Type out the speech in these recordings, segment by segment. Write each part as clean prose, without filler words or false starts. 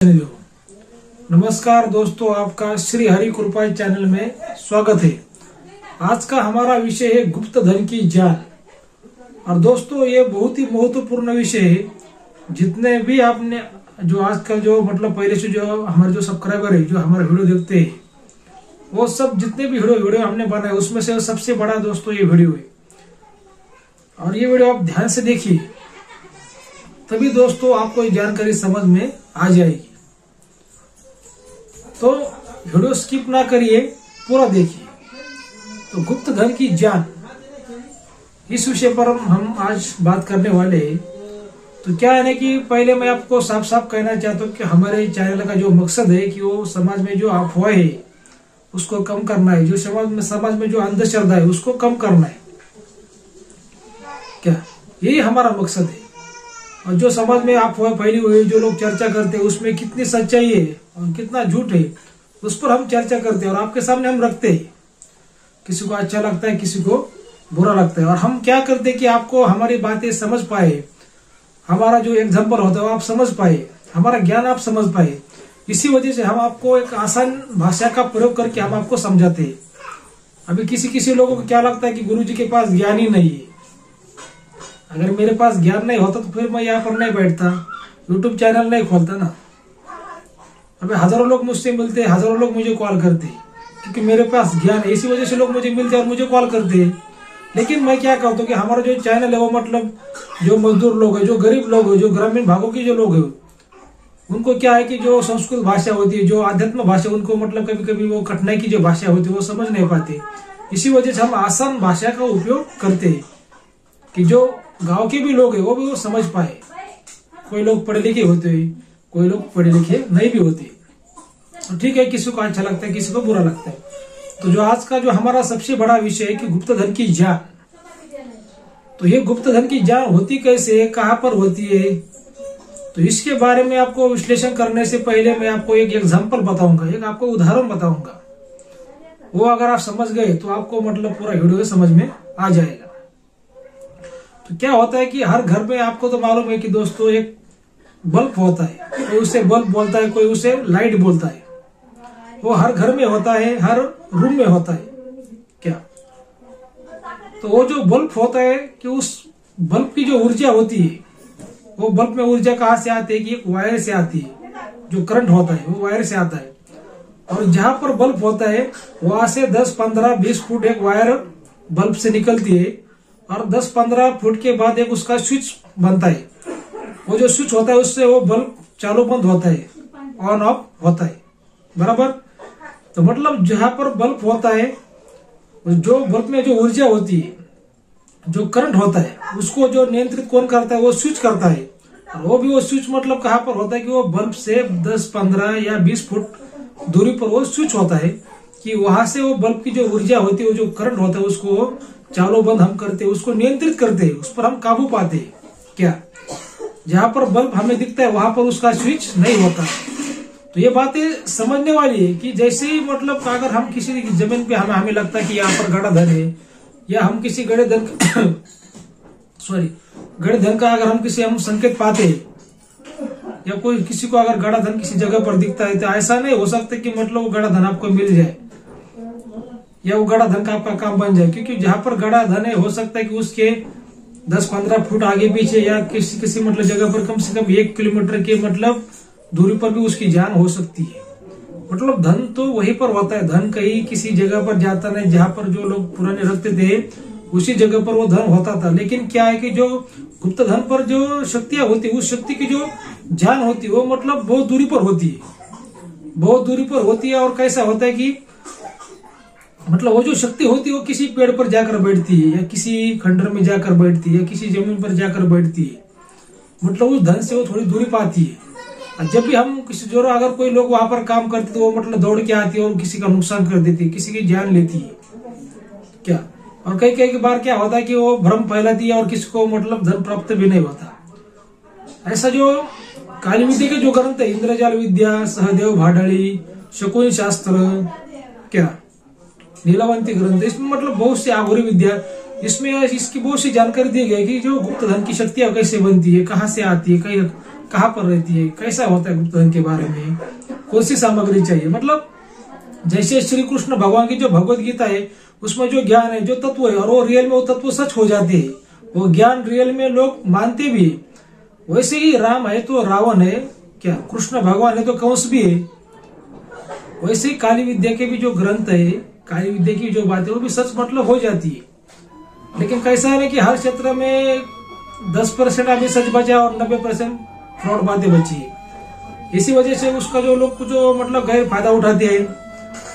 नमस्कार दोस्तों, आपका श्री हरि कृपा चैनल में स्वागत है। आज का हमारा विषय है गुप्त धन की जान। और दोस्तों, ये बहुत ही महत्वपूर्ण विषय है। जितने भी आपने जो आजकल जो पहले से जो हमारे जो सब्सक्राइबर है, जो हमारा वीडियो देखते हैं, वो सब जितने भी वीडियो हमने बनाए उसमें से सबसे बड़ा दोस्तों ये वीडियो है। और ये वीडियो आप ध्यान से देखिए, तभी दोस्तों आपको ये जानकारी समझ में आ जाएगी। तो वीडियो स्किप ना करिए, पूरा देखिए। तो गुप्त धन की जान, इस विषय पर हम आज बात करने वाले हैं। तो क्या है ना कि पहले मैं आपको साफ साफ कहना चाहता हूँ कि हमारे चैनल का जो मकसद है कि वो समाज में जो अफवाह है उसको कम करना है, जो समाज में जो अंधश्रद्धा है उसको कम करना है। क्या यही हमारा मकसद है। और जो समाज में अफवाह फैली हुई है, जो लोग चर्चा करते हैं, उसमें कितनी सच्चाई है और कितना झूठ है, उस पर हम चर्चा करते हैं और आपके सामने हम रखते हैं। किसी को अच्छा लगता है, किसी को बुरा लगता है। और हम क्या करते हैं कि आपको हमारी बातें समझ पाए, हमारा जो एग्जाम्पल होता है वो आप समझ पाए, हमारा ज्ञान आप समझ पाए। इसी वजह से हम आपको एक आसान भाषा का प्रयोग करके हम आपको समझाते हैं। अभी किसी लोगों को क्या लगता है कि गुरुजी के पास ज्ञान ही नहीं है। अगर मेरे पास ज्ञान नहीं होता तो फिर मैं यहाँ पर नहीं बैठता, यूट्यूब चैनल नहीं खोलता ना। अभी हजारों लोग मुझसे मिलते हैं, हजारों लोग मुझे कॉल करते हैं, क्योंकि मेरे पास ज्ञान है। इसी वजह से लोग मुझे मिलते हैं और मुझे कॉल करते हैं। लेकिन मैं क्या कहता हूँ कि हमारा जो चैनल है वो जो मजदूर लोग है, जो गरीब लोग है, जो ग्रामीण भागों के जो लोग है, उनको क्या है कि जो संस्कृत भाषा होती है, जो आध्यात्म भाषा, उनको कभी कभी वो कठिनाई की जो भाषा होती है वो समझ नहीं पाते। इसी वजह से हम आसान भाषा का उपयोग करते हैं कि जो गांव के भी लोग हैं वो भी वो समझ पाए। कोई लोग पढ़े लिखे होते हैं, कोई लोग पढ़े लिखे नहीं भी होते। तो ठीक है, किसी को अच्छा लगता है, किसी को बुरा लगता है। तो जो आज का जो हमारा सबसे बड़ा विषय है कि गुप्त धन की जान। तो ये गुप्त धन की जान होती कैसे है, कहाँ पर होती है, तो इसके बारे में आपको विश्लेषण करने से पहले मैं आपको एक एग्जाम्पल बताऊंगा, एक आपको उदाहरण बताऊंगा। वो अगर आप समझ गए तो आपको पूरा वीडियो समझ में आ जाएगा। तो क्या होता है कि हर घर में आपको तो मालूम है कि दोस्तों एक बल्ब होता है, कोई उसे बल्ब बोलता है, कोई उसे लाइट बोलता है। वो हर घर में होता है, हर रूम में होता है। क्या तो वो जो बल्ब होता है कि उस बल्ब की जो ऊर्जा होती है, वो बल्ब में ऊर्जा कहाँ से आती है कि एक वायर से आती है। जो करंट होता है वो वायर से आता है। और जहां पर बल्ब होता है वहां से 10, 15, 20 फुट एक वायर बल्ब से निकलती है। और 10-15 फुट के बाद एक उसका स्विच बनता है। वो जो स्विच होता है उससे वो बल्ब चालू बंद होता है, ऑन ऑफ होता है, बराबर। तो जहां पर बल्ब होता है, जो बल्ब में जो ऊर्जा होती है, जो करंट होता है, उसको जो नियंत्रित कौन करता है, वो स्विच करता है। और वो भी वो स्विच कहाँ पर होता है कि वो बल्ब से 10, 15 या 20 फुट दूरी पर वो स्विच होता है कि वहां से वो बल्ब की जो ऊर्जा होती है, वो जो करंट होता है, उसको चालू बंद हम करते हैं, उसको नियंत्रित करते हैं, उस पर हम काबू पाते हैं। क्या जहां पर बल्ब हमें दिखता है वहां पर उसका स्विच नहीं होता। तो ये बातें समझने वाली है कि जैसे ही अगर हम किसी जमीन पे हमें लगता है कि यहाँ पर गड़ा धन है, या हम किसी गड़े धन गड़े धन का अगर हम संकेत पाते हैं, या कोई किसी को अगर गड़ा धन किसी जगह पर दिखता है, तो ऐसा नहीं हो सकता कि वो गड़ा धन आपको मिल जाए या वो गड़ा धन का आपका काम बन जाए। क्योंकि जहां पर गड़ा धन है, हो सकता है कि उसके 10-15 फुट आगे पीछे या किसी जगह पर कम से कम 1 किलोमीटर के दूरी पर भी उसकी जान हो सकती है। धन तो वहीं पर होता है। धन कहीं किसी जगह पर जाता नहीं, जहां पर जो लोग पुराने रखते थे उसी जगह पर वो धन होता था। लेकिन क्या है कि जो गुप्त धन पर जो शक्तियां होती है, उस शक्ति की जो जान होती है वो बहुत दूरी पर होती है, बहुत दूरी पर होती है। और कैसा होता है कि वो जो शक्ति होती है वो किसी पेड़ पर जाकर बैठती है, या किसी खंडर में जाकर बैठती है, या किसी जमीन पर जाकर बैठती है। उस धन से वो थोड़ी दूरी पाती है। और जब भी हम किसी अगर कोई लोग वहां पर काम करते तो वो दौड़ के आती है और किसी का नुकसान कर देती है, किसी की जान लेती है। क्या और कई बार क्या होता है कि वो भ्रम फैलाती है और किसी को धन प्राप्त भी नहीं होता। ऐसा जो काली विद्या के जो ग्रंथ है, इंद्रजाल विद्या, सहदेव भाडाली, शकुन शास्त्र, क्या नीलावंती ग्रंथ, इसमें बहुत सी आघोरी विद्या, इसमें इसकी बहुत सी जानकारी दी गई कि जो गुप्त धन की शक्तियां कैसे बनती है, कहाँ से आती है, कहाँ पर रहती है, कैसा होता है गुप्त धन के बारे में, कौन सी सामग्री चाहिए। मतलब जैसे श्री कृष्ण भगवान की जो भगवत गीता है उसमें जो ज्ञान है, जो तत्व है, और वो रियल में वो तत्व सच हो जाते हैं, वो ज्ञान रियल में लोग मानते भी है। वैसे ही राम है तो रावण है, क्या कृष्ण भगवान है तो कंस भी है। वैसे ही काली विद्या के भी जो ग्रंथ है, काली विद्या की जो बात है वो भी सच मतलब हो जाती है। लेकिन कैसा है ना कि हर क्षेत्र में 10% अभी सच बचा और 90% फ्रॉड बातें बची है। इसी वजह से उसका जो लोग जो मतलब गैर फायदा उठाते हैं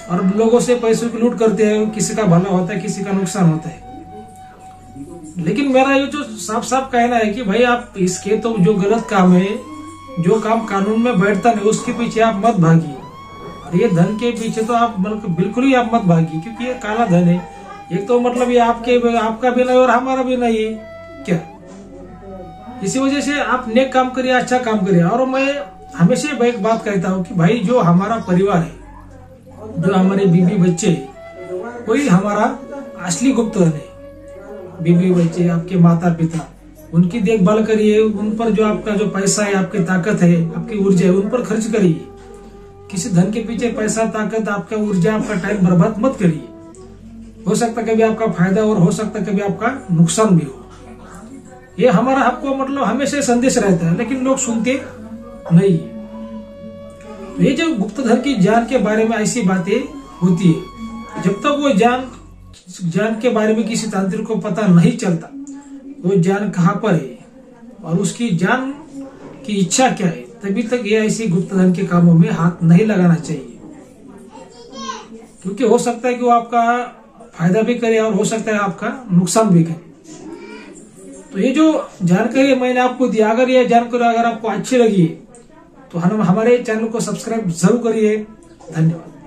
और लोगों से पैसों की लूट करते हैं, किसी का भला होता है, किसी का नुकसान होता है। लेकिन मेरा ये जो साफ साफ कहना है कि भाई आप इसके तो जो गलत काम है, जो काम कानून में बैठता नहीं, उसके पीछे आप मत भागिए। और ये धन के पीछे तो आप बिल्कुल ही आप मत भागिए, क्योंकि ये काला धन है। एक तो मतलब ये आपका भी नहीं और हमारा भी नहीं है क्या। इसी वजह से आप नेक काम करिए, अच्छा काम करिए। और मैं हमेशा एक बात कहता हूँ कि भाई जो हमारा परिवार है, जो हमारे बीवी बच्चे, वही हमारा असली गुप्त धन है। बीवी बच्चे, आपके माता पिता, उनकी देखभाल करिए। उन पर जो आपका जो पैसा है, आपकी ताकत है, आपकी ऊर्जा है, उन पर खर्च करिए। किसी धन के पीछे पैसा, ताकत, आपका ऊर्जा, आपका टाइम बर्बाद मत करिए। हो सकता कभी आपका फायदा और हो सकता कभी आपका नुकसान भी हो। ये हमारा आपको मतलब हमेशा संदेश रहता है, लेकिन लोग सुनते नहीं। ये जो गुप्त धन की ज्ञान के बारे में ऐसी बातें होती है, जब तक वो ज्ञान के बारे में किसी तांत्रिक को पता नहीं चलता वो ज्ञान कहाँ पर है और उसकी ज्ञान की इच्छा क्या है, तभी तक ये ऐसी गुप्त धन के कामों में हाथ नहीं लगाना चाहिए। क्योंकि हो सकता है कि वो आपका फायदा भी करे और हो सकता है आपका नुकसान भी करे। तो ये जो जानकारी मैंने आपको दी, अगर ये जानकारी अगर आपको अच्छी लगी तो हम हमारे चैनल को सब्सक्राइब जरूर करिए। धन्यवाद।